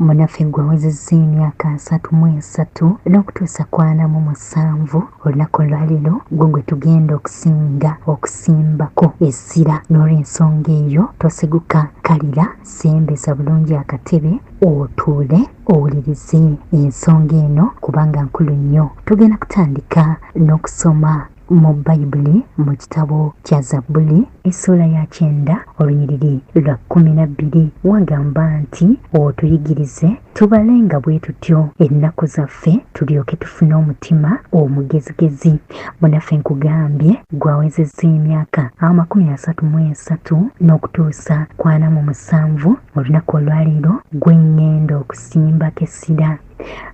Munaffe gwe awezezza emyaka 33 n'okutuusa ku 47 olunaku olwaliro gwe gwe tugenda okusimbako essira. N'olw'ensonga eyo tosiguka kalira, sembeza bulungi akatebe otuule owulirize ensonga eno kubanga nkulu nnyo. Tugenda kutandika n'okusoma mu Bayibuli mu kitabo kya Zabbuli essula ya 9 olunyiriri lwa 12. Wagamba nti otuyigirize tubalenga bwe tutyo ennaku zaffe tulyoke tufune omutima omugezigezi. Munaffe nkugambye gwawezezza emyaka 33 n'okutuusa ku 47 olunaku olwaliro gwe ngenda okusimbako essira.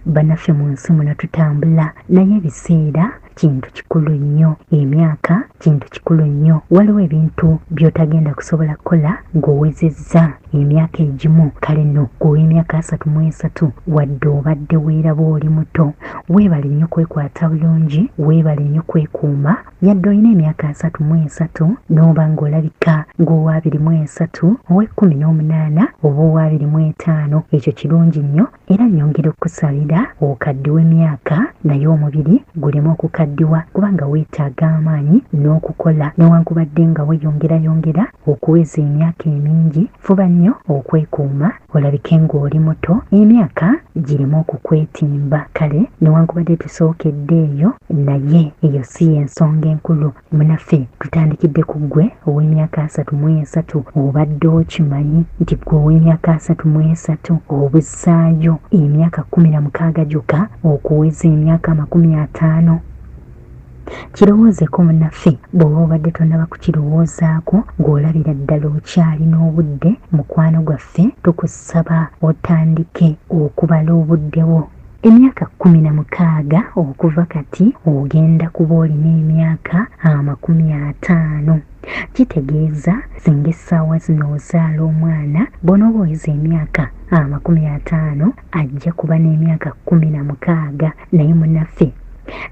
Bannaffe mu nsi muno tutambula naye ebiseera kintu kikulu nnyo, emyaka kintu kikulu nnyo. Waliwo ebintu by'otagenda kusobola kukola ng'owezezza emyaka egimu. Kale nno gw'emyaka 33 wadde obadde weeraba oli muto, weebale nnyo kwekwata bulungi, weebale nnyo kwekuuma. Yadde olina emyaka 33 n'oba ng'olabika ng'owa 23, owe18 oba owa 25, ekyo kirungi nnyo era nnyongera okukusalira okaddiwa emyaka naye omubiri guleme okukaddiwa kubanga weetaaga amaanyi n'okukola. Newankubadde nga weyongera okuweza emyaka emingi, fuba nnyo okwekuuma olabike ng'oli muto, emyaka gireme okukwetimba. Kale newankubadde tusookedde eyo, naye eyo si y'ensonga enkulu. Munaffe tutandikidde ku ggwe ow'emyaka 33. Obadde okimanyi nti ggwe ow'emyaka 33 obussaayo emyaka 16 gyokka okuweza emyaka 50? Kirowoozeko munaffe bw'oba obadde tonnaba kukirowoozaako ng'olabira ddala okyali n'obudde. Mukwano gwaffe tukusaba otandike okubala obudde bwo. Emyaka 16 okuva kati ogenda kuba olina emyaka 50. Kitegeeza singa essaawa zino ozaala omwana bw'onooba oweza emyaka 50 ajja kuba n'emyaka 16. Naye munaffe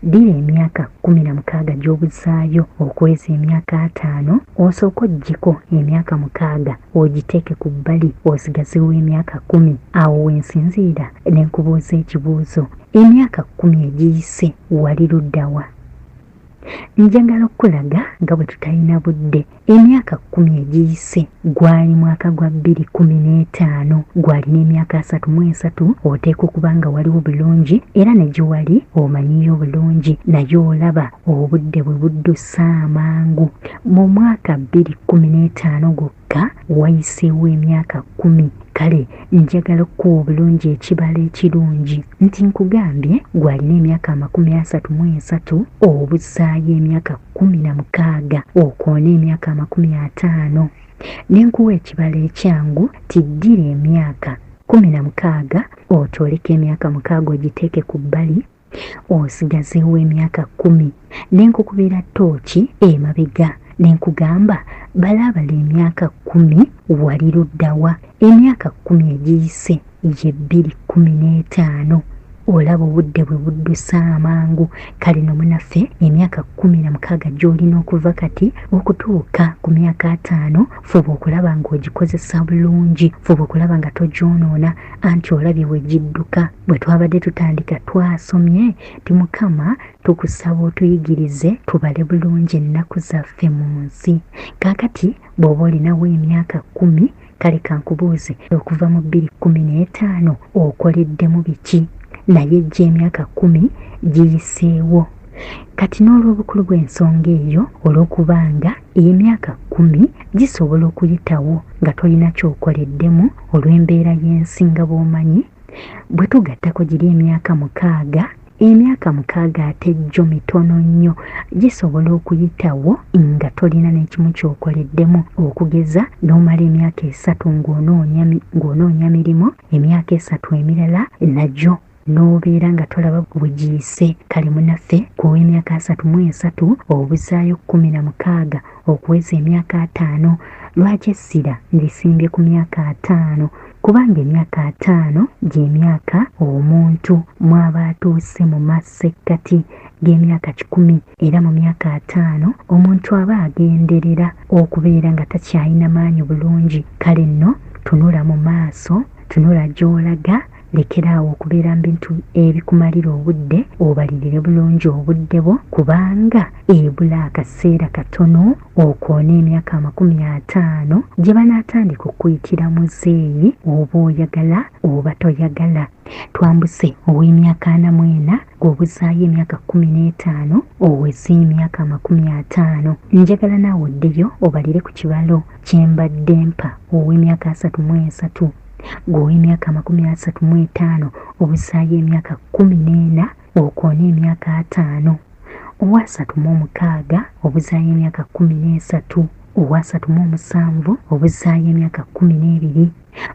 ddira emyaka 16 gy'obuzaayo okuweza emyaka 5, osooka oggyeko emyaka 6 ogiteeke ku bbali osigazewo emyaka 10. Awo wensinziira ne nkubuuza ekibuuzo, emyaka 10 egiyise wali luddawa? Njagala okulaga nga bwe tutalina budde. Emyaka 10 egiyise gwali mwaka gwa 2015, gwalina emyaka 33, oteeka okuba nga waliwo bulungi era ne gye wali omanyiyo bulungi, naye olaba obudde bwe buddusa amangu. Mu mwaka 2015 gwokka wayiseewo emyaka 10. Kale njagala okuwa obulungi ekibala ekirungi nti nkugambye gwalina emyaka 33 obuzaayo emyaka 16 okoona emyaka 50. Nenkuwa ekibala ekyangu tiddira emyaka 16 otooleka emyaka 6 ogiteeke ku bbali osigazeewo emyaka 10. Nenkukubira ttooki emabega nenkugamba balabala emyaka 10 wali luddawa. Emyaka 10 egiyise ye 2015. Olaba obudde bwe buddusa amangu. Kale no munaffe emyaka 16 gy'olina okuva kati okutuuka ku myaka 5, fuba okulaba ng'ogikozesa bulungi, fuba okulaba nga togyonoona anti olabye bwe gidduka. Bwe twabadde tutandika twasomye ti Mukama tukusaba otuyigirize tubale bulungi ennaku zaffe mu nsi. Kaakati bw'oba olinawo emyaka 10, kale kankubuuze okuva mu 2015 okoleddemu biki? Naye gy'emyaka 10 giyiseewo. Kati n'olw'obukulu bw'ensonga eyo, olw'okubanga emyaka 10 gisobola okuyitawo nga tolina ky'okoleddemu olw'embeera y'ensi nga bw'omanyi, bwe tugattako giri emyaka 6, emyaka 6 ate gyo mitono nnyo, gisobola okuyitawo nga tolina n'ekimu ky'okoleddemu. Okugeza n'omala emyaka 3 ng'onoonya mirimu, emyaka 3 emirala nagyo n'obeera nga tolaba bwe giyise. Kale munaffe kuwa emyaka 33 obuzaayo 16 okuweza emyaka 5. Lwaki essira ndisimbye ku myaka 5? Kubanga emyaka 5 gy'emyaka omuntu mwaba atuuse mu masekkati g'emyaka 10, era mu myaka 5 omuntu aba agenderera okubeera nga takyalina maanyi bulungi. Kale nno tunula mu maaso, tunula gy'olaga lekeraawo okubeera mu bintu ebikumalira obudde, obalirire bulungi obudde bwo, kubanga ebula akaseera katono okoona emyaka 50 gye banaatandika okuyitira muzeeyi, oba oyagala oba toyagala. Twambuse ow'emyaka 44 g'obuzaayo emyaka 15 oweze emyaka 50. Njagala naawe oddeyo obalire ku kibalo kye mbadde mpa. Ow'emyaka 33 gw'ow'emyaka 35 obuzaayo emyaka 14 okoona emyaka 5. Owa 36 obuzaayo emyaka 13. Owa 37 obuzaayo emyaka 12.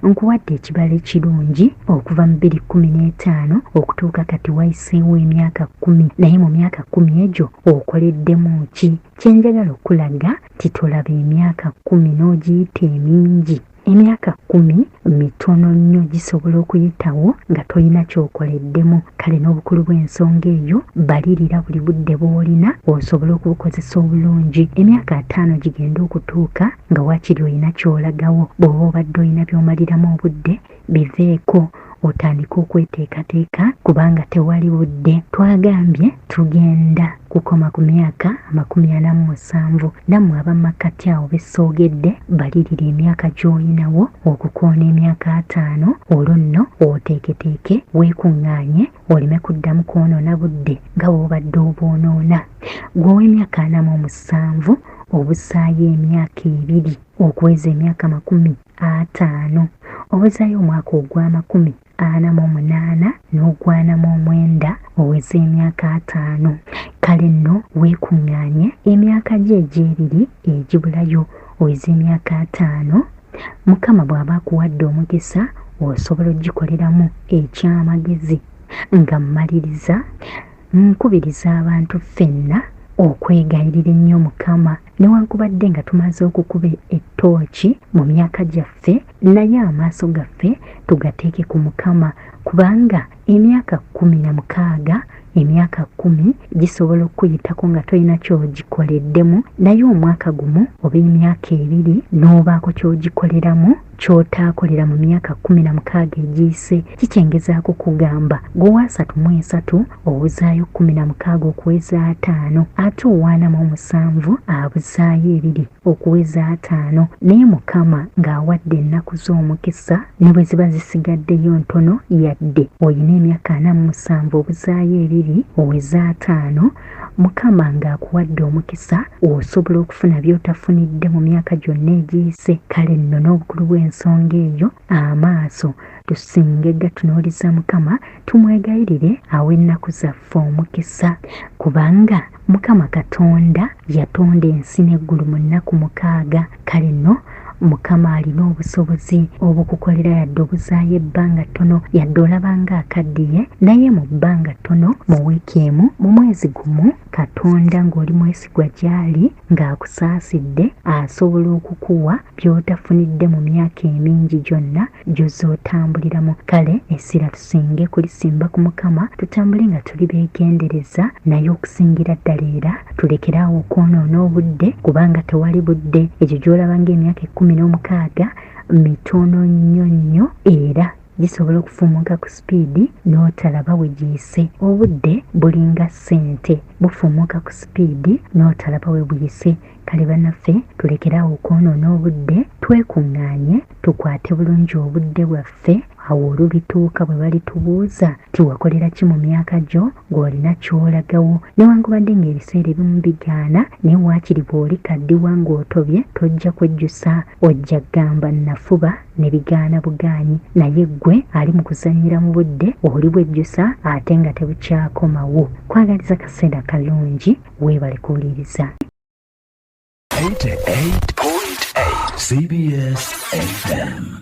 Nkuwadde ekibalo ekirungi okuva mu 2015 okutuuka kati wayiseewo emyaka 10, naye mu myaka 10 egyo okoleddemu ki? Kyenjagala okulaga titolaba emyaka 10 n'ogiyita emingi. Emyaka 10 mitono nnyo, gisobola okuyitawo nga tolina kyokoleddemu. Kale n'obukulu bw'ensonga eyo balirira buli budde bw'olina osobola okubukozesa obulungi. Emyaka 5 gigenda okutuuka nga waakiri olina kyolagawo. Bw'oba obadde olina by'omaliramu obudde biveeko, otandika okweteekateeka kubanga tewali budde. Twagambye tugenda kukoma ku myaka 47. Nammwe abamakkati awo besoogedde balirira emyaka gy'olinawo okukoona emyaka 5. Olwo nno oteeketeeke weekuŋŋaanye oleme kuddamu kwonoona budde nga bw'obadde obwonoona. Gw'ow'emyaka 47 obuzaayo emyaka 2 okuweza emyaka 50. Obuzaayo omwaka ogw'48 n'ogw'49 oweze emyaka 5. Kale nno weekuŋŋaanye emyaka gye egy'ebiri egibulayo oweze emyaka 5. Mukama bw'aba akuwadde omukisa osobola ogikoleramu ekyamagezi. Nga mmaliriza, nkubiriza abantu ffenna okwegayirira ennyo Mukama, newankubadde nga tumaze okukuba ettooki mu myaka gyaffe, naye amaaso gaffe tugateeke ku Mukama, kubanga emyaka 16, emyaka 10 gisobola okuyitako nga tolina ky'ogikoleddemu, naye omwaka gumu oba emyaka 2 n'obaako ky'ogikoleramu ky'otaakolera mu myaka 16 egiyise. Kikyengezaako kugamba gwe 33 obuzaayo 16 okuweza 5, ate owa 47 abuzaayo 2 okuweza 5. Naye Mukama ng'awadde ennaku z'omukisa ne bwe ziba zisigaddeyo ntono, yadde olina emyaka 47 obuzaayo 2 oweza 5, Mukama ng'akuwadde omukisa osobola okufuna by'otafunidde mu myaka gyonna egiyise. Kale nno n'obukulu bw'ensonga eyo amaaso tusinge gatunuuliza Mukama, tumwegayirire awe ennaku zaffe omukisa, kubanga Mukama Katonda yatonda ensi n'eggulu mu nnaku 6. Kale nno Mukama alina obusobozi obukukolera yadde obuzaayo ebbanga ttono, yadde olabanga akaddiye, naye mu bbanga ttono, mu wiiki emu, mu mwezi gumu, Katonda ng'oli mwesigwa gy'ali ng'akusaasidde asobola okukuwa by'otafunidde mu myaka emingi gyonna gy'ozootambuliramu. Kale essira tusinge kulisimba ku Mukama, tutambule nga tuli beegendereza, naye okusingira ddala era tulekeraawo okwonoona obudde, kubanga tewali budde. Ekyo gy'olaba ng'emyaka 16 mitono nnyo era gisobola okufumuka ku sipiidi n'otalaba we giyise. Obudde bulinga ssente, bufumuka ku sipiidi n'otalaba we buyise. Kale bannaffe tulekeraawo okwonoona obudde, twekuŋŋaanye tukwate bulungi obudde bwaffe. Awo olubituuka bwe balitubuuza tiwakolera ki mu myaka gyo ng'olina ky'olagawo, newankubadde ng'ebiseera ebimu bigaana, naye waakiri bw'oli kaddiwa ng'otobye tojja kwejjusa, ojja gamba nafuba ne bigaana bugaanyi. Naye ggwe ali mu kuzannyira mu budde oli bwejjusa ate nga tebukyakomawo. Kwagaliza kaseera kalungi, weebale kuwuliriza. 88.8 CBS FM.